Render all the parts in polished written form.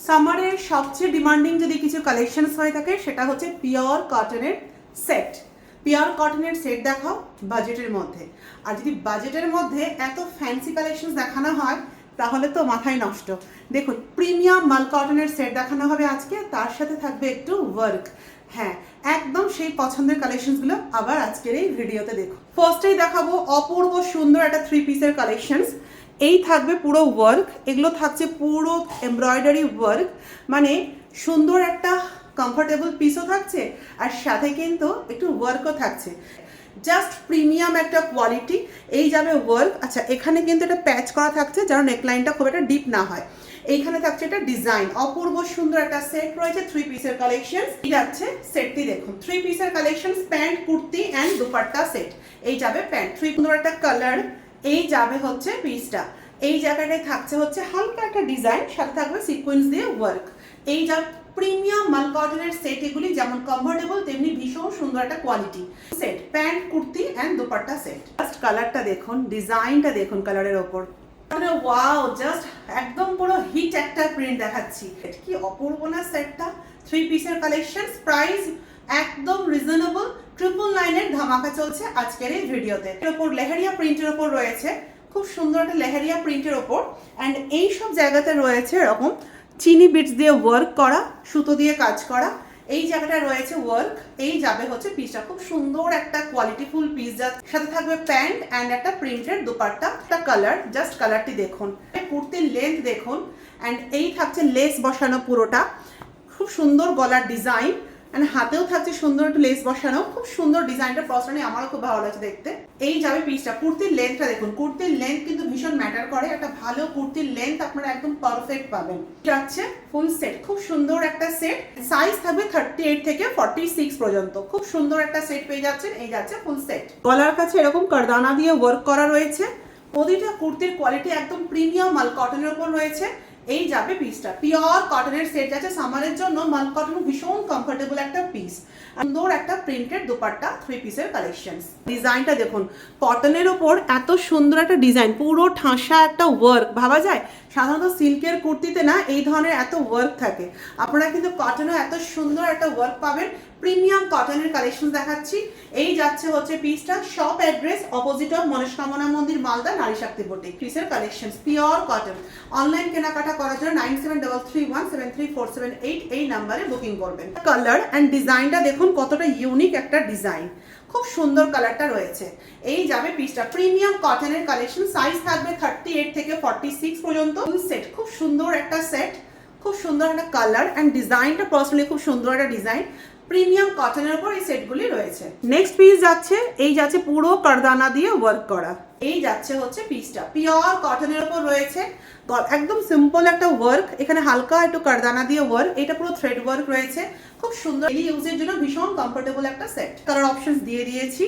সামারের সবচেয়ে ডিমান্ডিং যদি কিছু কালেকশনস হয়ে থাকে সেটা হচ্ছে পিওর কটনের সেট। পিওর কটনের সেট দেখাও বাজেটের মধ্যে। আর যদি বাজেটের মধ্যে এত ফ্যান্সি কালেকশন দেখানো হয় তাহলে তো মাথায় নষ্ট। দেখুন, প্রিমিয়াম মাল কটনের সেট দেখানো হবে আজকে, তার সাথে থাকবে একটু ওয়ার্ক। হ্যাঁ, একদম সেই পছন্দের কালেকশনসগুলো আবার আজকের এই ভিডিওতে দেখুন। ফার্স্টেই দেখাবো অপূর্ব সুন্দর একটা 3 পিসের কালেকশনস। এই থাকবে পুরো ওয়ার্ক, এগুলো থাকছে পুরো এমব্রয়ডারি ওয়ার্ক, মানে সুন্দর একটা কমফোর্টেবল পিসও থাকছে আর সাথে কিন্তু একটু ওয়ার্কও থাকছে। জাস্ট প্রিমিয়াম একটা কোয়ালিটি। এই যাবে ওয়ার্ক। আচ্ছা, এখানে কিন্তু এটা প্যাচ করা থাকছে যেন নেকলাইনটা খুব একটা ডিপ না হয়। এইখানে থাকছে একটা ডিজাইন, অপূর্ব সুন্দর একটা সেট রয়েছে 3 পিসের কালেকশন। এই যাচ্ছে সেটটি দেখুন, 3 পিসের collection, pant, kurti and dupatta set. এই যাবে প্যান্ট, 3 সুন্দর একটা কালার। এই যাবে হচ্ছে পিসটা, এই জায়গাটায় থাকছে হচ্ছে হালকা একটা ডিজাইন, সাথে থাকবে সিকোয়েন্স দিয়ে ওয়ার্ক। এই যা প্রিমিয়াম মাল কটনের সেট, এগুলি যেমন কমফোর্টেবল তেমনি ভীষণ সুন্দর একটা quality set. Pant, kurti and dupatta set. Just কালারটা দেখুন, ডিজাইনটা দেখুন কালারের ওপর। ওয়াও, জাস্ট একদম পুরো হিট একটা প্রিন্ট দেখাচ্ছি। কি অপূর্ব না সেটটা। 3 পিসের কালেকশন, প্রাইস একদম রিজনেবল। 999 ধামাকা চলছে আজকের এই ভিডিওতে। এর উপর লেহেরিয়া প্রিন্টের ওপর রয়েছে, খুব সুন্দর একটা লেহেরিয়া প্রিন্টের ওপর। অ্যান্ড এই সব জায়গাতে রয়েছে এরকম চিনি বিটস দিয়ে ওয়ার্ক করা, সুতো দিয়ে কাজ করা। এই জায়গাটা রয়েছে ওয়ার্ক। এই যাবে হচ্ছে পিসটা, খুব সুন্দর একটা কোয়ালিটিফুল পিস, যার সাথে থাকবে প্যান্ট অ্যান্ড একটা প্রিন্টেড দুপাট্টা। একটা কালার, জাস্ট কালারটি দেখুন, কুর্তির লেন্থ দেখুন। অ্যান্ড এই থাকছে লেস বসানো পুরোটা, খুব সুন্দর গলার ডিজাইন। অ্যান্ড হাতেও থাকছে সুন্দর একটু লেস বসানো, খুব সুন্দর ডিজাইনটা। পার্সোনালি আমারও খুব ভালো লাগছে দেখতে। এই যাবে পিসটা, কুর্তির লেন্থটা দেখুন। কুর্তির লেন্থ কিন্তু ভীষণ ম্যাটার করে। একটা ভালো কুর্তির লেন্থ আপনারা একদম পারফেক্ট পাবেন। যাচ্ছে ফুল সেট, খুব সুন্দর একটা সেট। সাইজ থাকবে 38 থেকে 46 পর্যন্ত। খুব সুন্দর একটা সেট পেয়ে যাচ্ছেন। এই যাচ্ছে ফুল সেট। গলার কাছে এরকম কারদানা দিয়ে ওয়ার্ক করা রয়েছে। প্রতিটা কুর্তির কোয়ালিটি একদম প্রিমিয়াম মাল কটনের উপর রয়েছে। এই যাবে পিসটা, পিওর কটনের সেট যাচ্ছে সামারের জন্য। মাল কটন ভীষণ কমফোর্টেবল একটা পিস। সুন্দর একটা প্রিন্টেড দুপাট্টা, 3 পিসের কালেকশন। ডিজাইনটা দেখুন, কটনের ওপর এত সুন্দর একটা ডিজাইন, পুরো ঠাসা একটা ওয়ার্ক। ভাবা যায় সাধারণত সিল্কের কুর্তিতে না এই ধরনের এত ওয়ার্ক থাকে, আপনারা কিন্তু কটনেও এত সুন্দর একটা ওয়ার্ক পাবেন। প্রিমিয়াম কটনের কালেকশন দেখাচ্ছি। এই যাচ্ছে হচ্ছে পিসটা। শপ অ্যাড্রেস অপোজিট অফ মনস্কামনা মন্দির, মালদা, নারী শক্তি বুটিক। পিসের কালেকশন পিওর কটন। অনলাইন কেনাকাটা করার জন্য 9733173478 এই নাম্বারে বুকিং করবেন। কালার অ্যান্ড ডিজাইনটা দেখুন, কতটা ইউনিক একটা ডিজাইন, খুব সুন্দর কালারটা রয়েছে। এই যাবে পিসটা, প্রিমিয়াম কটনের কালেকশন। সাইজ থাকবে 38 থেকে 46 পর্যন্ত। ফুল সেট, খুব সুন্দর একটা সেট, খুব সুন্দর একটা কালার অ্যান্ড ডিজাইনটা পার্সোনালি খুব সুন্দর একটা ডিজাইন। প্রিমিয়াম কটনের উপর এই সেটগুলি রয়েছে। নেক্সট পিস যাচ্ছে, এই যাচ্ছে পুরো কারদানা দিয়ে ওয়ার্ক করা। এই যাচ্ছে হচ্ছে পিসটা, পিওর কটনের উপর রয়েছে। একদম সিম্পল একটা ওয়ার্ক, এখানে হালকা একটু কারদানা দিয়ে ওয়ার্ক। এটা পুরো থ্রেড ওয়ার্ক রয়েছে, খুব সুন্দর। ডেইলি ইউজের জন্য ভীষণ কমফোর্টেবল একটা সেট। কালার অপশনস দিয়ে দিয়েছি,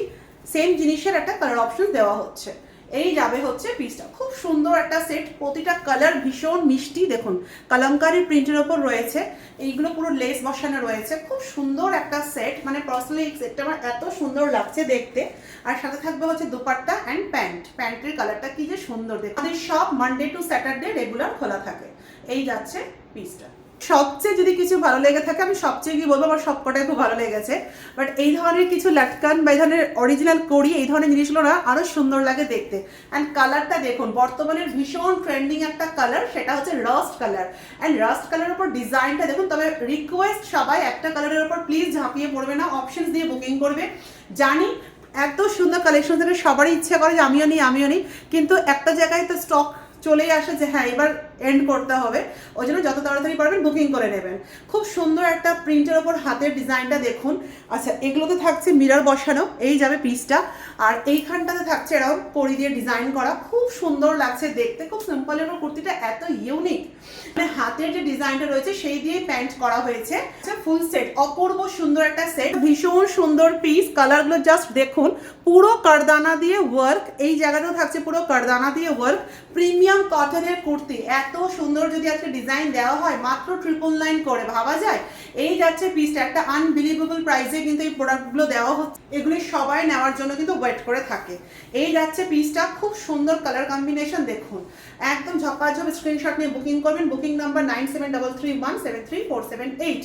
সেম জিনিসের একটা কালার অপশন দেওয়া হচ্ছে। এই যাবে হচ্ছে পিসটা, খুব সুন্দর একটা সেট। প্রতিটা কালার ভীষণ মিষ্টি। দেখুন, কালামকারী প্রিন্টের ওপর রয়েছে, এইগুলো পুরো লেস বসানো রয়েছে। খুব সুন্দর একটা সেট, মানে পার্সোনালি এই সেটটা আমার এত সুন্দর লাগছে দেখতে। আর সাথে থাকবে হচ্ছে দুপাট্টা অ্যান্ড প্যান্ট। প্যান্টের কালারটা কি যে সুন্দর দেখতে। আমাদের সব মানডে টু স্যাটারডে রেগুলার খোলা থাকে। এই যাচ্ছে পিসটা। সবচেয়ে যদি কিছু ভালো লেগে থাকে, আমি সবচেয়ে কি বলবো, আমার সবকটাই খুব ভালো লেগেছে। বাট এই ধরনের কিছু লাটকান বা এই ধরনের অরিজিনাল করি, এই ধরনের জিনিসগুলো না আরো সুন্দর লাগে দেখতে। অ্যান্ড কালারটা দেখুন, বর্তমানের ভীষণ ট্রেন্ডিং একটা কালার, সেটা হচ্ছে রাস্ট কালার। অ্যান্ড রাস্ট কালারের উপর ডিজাইনটা দেখুন। তবে রিকোয়েস্ট, সবাই একটা কালারের উপর প্লিজ ঝাঁপিয়ে পড়বে না, অপশনস দিয়ে বুকিং করবে। জানি এত সুন্দর কালেকশন থেকে সবারই ইচ্ছা করে যে আমিও নিই, কিন্তু একটা জায়গায় তো স্টক চলেই আসে যে হ্যাঁ এবার এন্ড করতে হবে। ওই জন্য যত তাড়াতাড়ি পারবেন বুকিং করে নেবেন। খুব সুন্দর একটা প্রিন্টের ওপর হাতের ডিজাইনটা দেখুন। আচ্ছা, এগুলোতে থাকছে মিরর বসানো। এই যাবে পিসটা। আর এইখানটাতে থাকছে এরকম কড়ি দিয়ে ডিজাইন করা, খুব সুন্দর লাগছে দেখতে। খুব সিম্পলের ওপর কুর্তিটা এত ইউনিক, মানে হাতের যে ডিজাইনটা রয়েছে সেই দিয়ে প্যান্ট করা হয়েছে। আচ্ছা, ফুল সেট, অপূর্ব সুন্দর একটা সেট, ভীষণ সুন্দর পিস। কালারগুলো জাস্ট দেখুন, পুরো কারদানা দিয়ে ওয়ার্ক। এই জায়গাটাও থাকছে পুরো কারদানা দিয়ে ওয়ার্ক। প্রিমিয়াম কটনের কুর্তি, এত এত সুন্দর যদি একটা ডিজাইন দেওয়া হয় মাত্র 999 করে, ভাবা যায়? এই যাচ্ছে পিসটা, একটা আনবিলিভেবল প্রাইসে কিন্তু এই প্রোডাক্টগুলো দেওয়া হচ্ছে। এগুলি সবাই নেওয়ার জন্য কিন্তু ওয়েট করে থাকে। এই যাচ্ছে পিসটা, খুব সুন্দর কালার কম্বিনেশন, দেখুন একদম ঝপাঝপ। স্ক্রিনশট নিয়ে বুকিং করবেন, বুকিং নাম্বার 9733173478।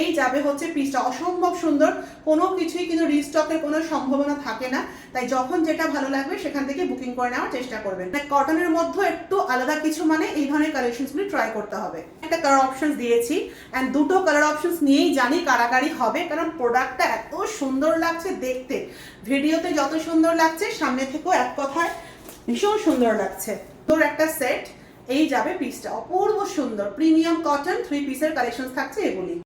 এই যাবে হচ্ছে পিসটা, অসম্ভব সুন্দর, কোনো কিছুই কিন্তু রিস্টকের কোনো সম্ভাবনা থাকে না। তাই যখন যেটা ভালো লাগবে সেখান থেকে বুকিং করে নেওয়ার চেষ্টা করবেন। কটনের মধ্যে একটু আলাদা কিছু মানে এই ধরনের কালেকশনসগুলি ট্রাই করতে হবে। একটা কালার অপশন দিয়েছি অ্যান্ড দুটো কালার অপশনস নিয়েই জানি কারাকারি হবে, কারণ প্রোডাক্টটা এত সুন্দর লাগছে দেখতে। ভিডিওতে যত সুন্দর লাগছে সামনে থেকেও এক কথায় ভীষণ সুন্দর লাগছে। তোর একটা সেট, এই যাবে পিসটা, অপূর্ব সুন্দর প্রিমিয়াম কটন 3 পিসের কালেকশন থাকছে এগুলি।